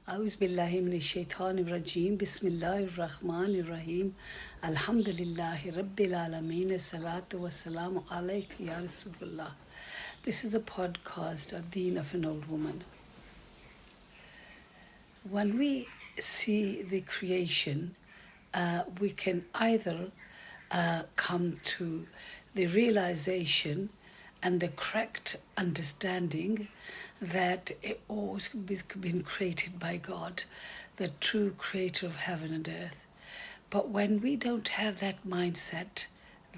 أعوذ بالله من الشيطان الرجيم بسم الله الرحمن الرحيم الحمد لله رب العالمين الصلاة والسلام عليك يا رسول الله. This is the podcast of Deen of an Old Woman. When we see the creation, we can either come to the realization and the correct understanding that it always been created by God, the true creator of heaven and earth. But when we don't have that mindset,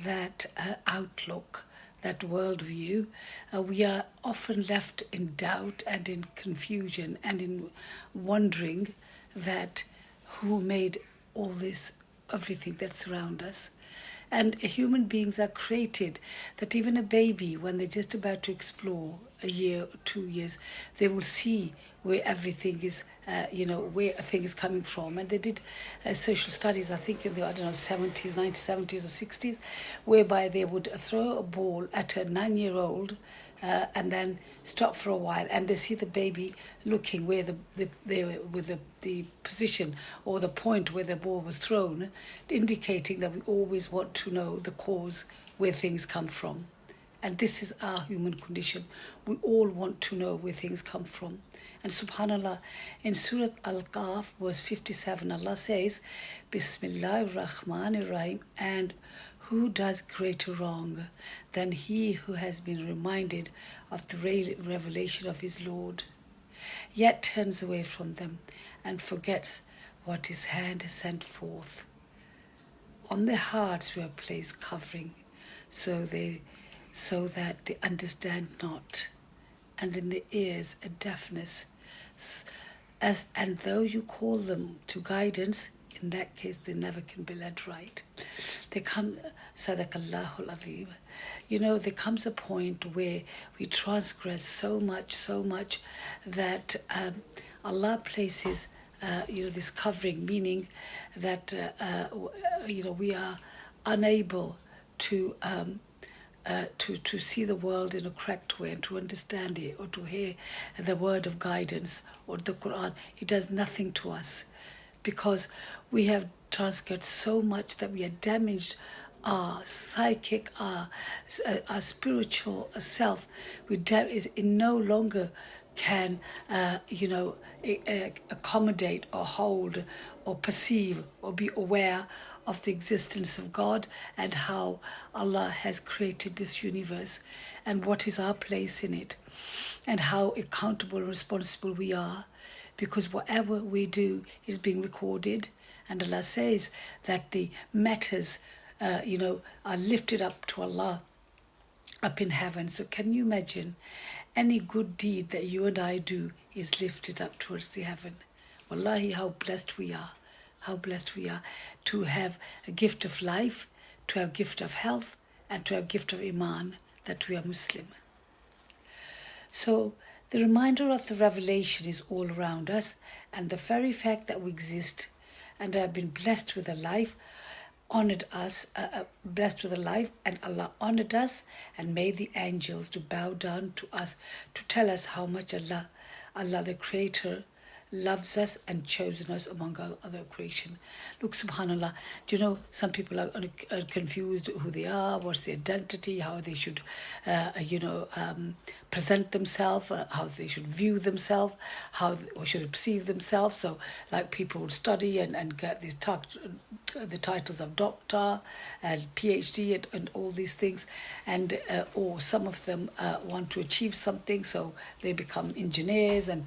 that outlook, that worldview, we are often left in doubt and in confusion and in wondering that who made all this, everything that's around us. And human beings are created that even a baby, when they're just about to explore a year or 2 years, they will see where everything is, where a thing is coming from. And they did social studies, I think in the, 70s, 1970s or 60s, whereby they would throw a ball at a 9-year-old and then stop for a while, and they see the baby looking where the position or the point where the ball was thrown, indicating that we always want to know the cause where things come from. And this is our human condition. We all want to know where things come from. And subhanAllah, in Surah Al-Kahf, verse 57, Allah says, Bismillahir Rahmanir Rahim, and who does greater wrong than he who has been reminded of the revelation of his Lord, yet turns away from them and forgets what his hand has sent forth? On their hearts were placed covering, so that they understand not, and in the ears a deafness. And though you call them to guidance, in that case they never can be led right. They come, Sadaqallahul Azim. There comes a point where we transgress so much that Allah places, this covering, meaning that we are unable to see the world in a correct way and to understand it or to hear the word of guidance or the Quran. It does nothing to us because we have transgressed so much that we have damaged our psychic, our spiritual self. It no longer can, accommodate or hold or perceive or be aware of the existence of God and how Allah has created this universe and what is our place in it and how accountable and responsible we are, because whatever we do is being recorded. And Allah says that the matters are lifted up to Allah up in heaven. So can you imagine any good deed that you and I do is lifted up towards the heaven? Wallahi, how blessed we are. How blessed we are to have a gift of life, to have a gift of health, and to have a gift of Iman, that we are Muslim. So the reminder of the revelation is all around us, and the very fact that we exist and have been blessed with a life, blessed with a life, and Allah honored us and made the angels to bow down to us to tell us how much Allah the Creator, loves us and chosen us among our other creation. Look, subhanAllah, some people are confused who they are, what's their identity, how they should, present themselves, how they should view themselves, how they should perceive themselves. So, like people would study and get these the titles of doctor and PhD and all these things, and or some of them want to achieve something, so they become engineers, and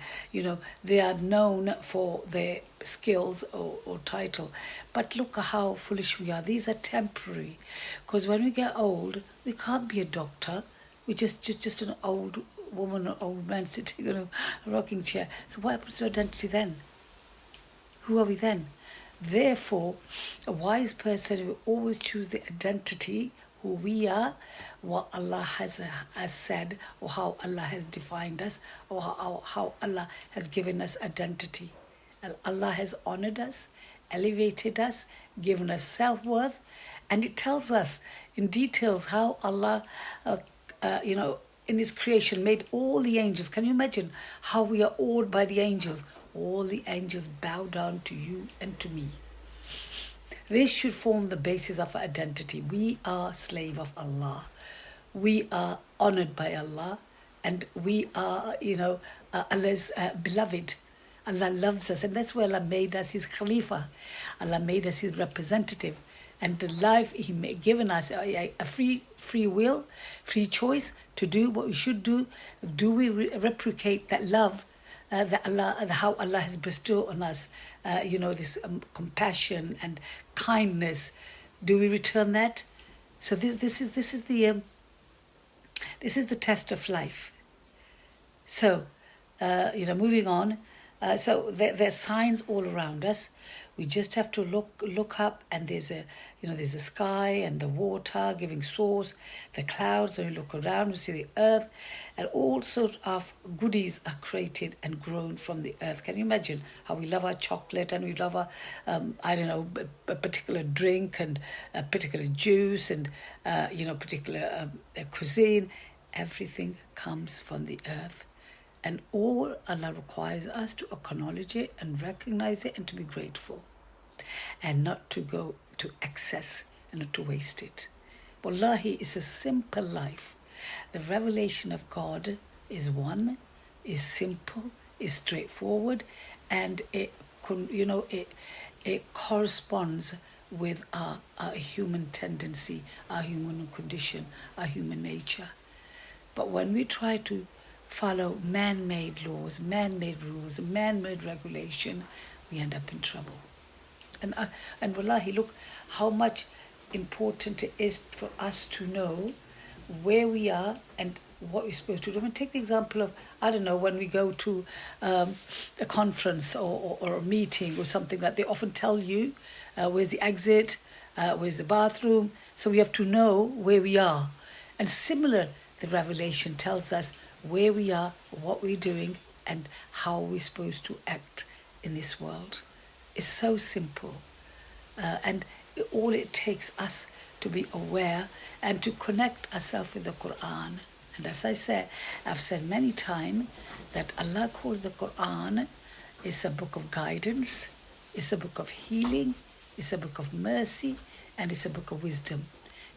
they are known for their skills or title. But look how foolish we are. These are temporary, because when we get old, we can't be a doctor. We're just an old woman or old man sitting in a rocking chair. So what happens to identity then? Who are we then? Therefore, a wise person will always choose the identity, who we are, what Allah has said, or how Allah has defined us, or how Allah has given us identity. And Allah has honored us, elevated us, given us self-worth, and it tells us in details how Allah, in His creation, made all the angels. Can you imagine how we are awed by the angels? all the angels bow down to you and to me. This should form the basis of our identity. We are slave of Allah. We are honored by Allah, and we are, Allah's beloved. Allah loves us, and that's why Allah made us His Khalifa. Allah made us His representative, and the life He given us a free will, free choice to do what we should do. Do we replicate that love? That Allah, how Allah has bestowed on us, this compassion and kindness. Do we return that? So this is the test of life. So, moving on. So there are signs all around us. We just have to look up, and there's a sky and the water giving source, the clouds. When we look around, we see the earth, and all sorts of goodies are created and grown from the earth. Can you imagine how we love our chocolate, and we love our, a particular drink and a particular juice and, particular cuisine. Everything comes from the earth. And all Allah requires us to acknowledge it and recognize it and to be grateful. And not to go to excess and not to waste it. Wallahi, it's a simple life. The revelation of God is one, is simple, is straightforward, and it corresponds with our human tendency, our human condition, our human nature. But when we try to follow man-made laws, man-made rules, man-made regulation, we end up in trouble. And wallahi, look how much important it is for us to know where we are and what we're supposed to do. I mean, take the example of, when we go to a conference or a meeting or something like that, they often tell you where's the exit, where's the bathroom. So we have to know where we are. And similar, the revelation tells us where we are, what we're doing, and how we're supposed to act in this world. It's so simple. And all it takes us to be aware and to connect ourselves with the Quran. And as I've said many times that Allah calls the Quran is a book of guidance, it's a book of healing, it's a book of mercy, and it's a book of wisdom.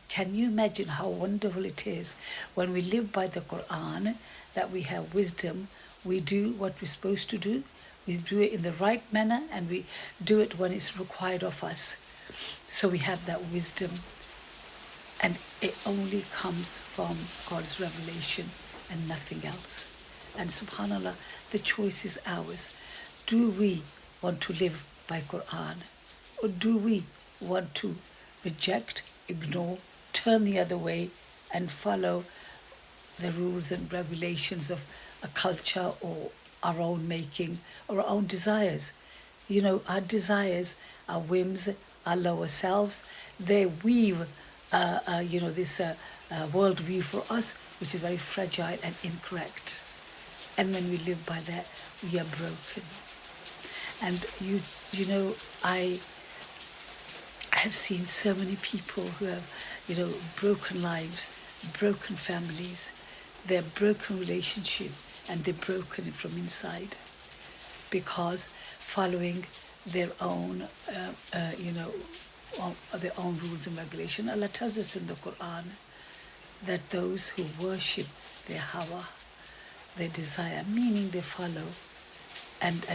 Can you imagine how wonderful it is when we live by the Quran, that we have wisdom, we do what we're supposed to do, we do it in the right manner, and we do it when it's required of us. So we have that wisdom, and it only comes from God's revelation and nothing else. And subhanAllah, the choice is ours. Do we want to live by Quran, or do we want to reject, ignore, turn the other way and follow the rules and regulations of a culture or our own making or our own desires? Our desires, our whims, our lower selves, they weave this world view for us, which is very fragile and incorrect. And when we live by that, we are broken. And I have seen so many people who have broken lives, broken families, their broken relationship, and they're broken from inside because following their own their own rules and regulation. Allah tells us in the Quran that those who worship their hawa, their desire, meaning they follow and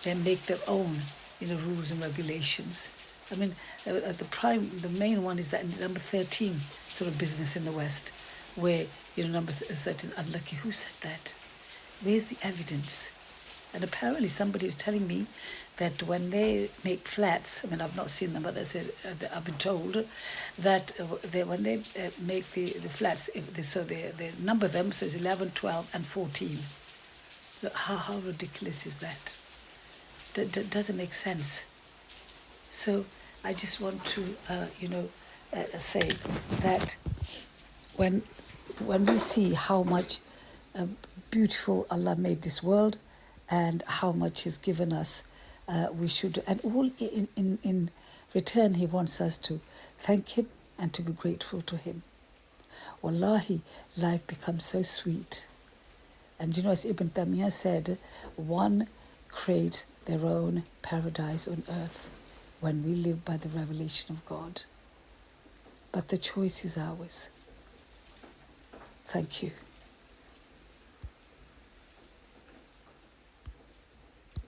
they make their own rules and regulations. I mean, the main one is that number 13 sort of business in the West, where number 13 is unlucky. Who said that? Where's the evidence? And apparently somebody was telling me that when they make flats, I mean, I've not seen them, but they said, I've been told that when they make the flats, they number them, so it's 11, 12, and 14. How ridiculous is that? Doesn't make sense. So I just want to, say that when we see how much beautiful Allah made this world and how much He's given us, we should, and all in return, He wants us to thank Him and to be grateful to Him. Wallahi, life becomes so sweet. And as Ibn Taymiyyah said, one create their own paradise on earth when we live by the revelation of God. But the choice is ours. Thank you.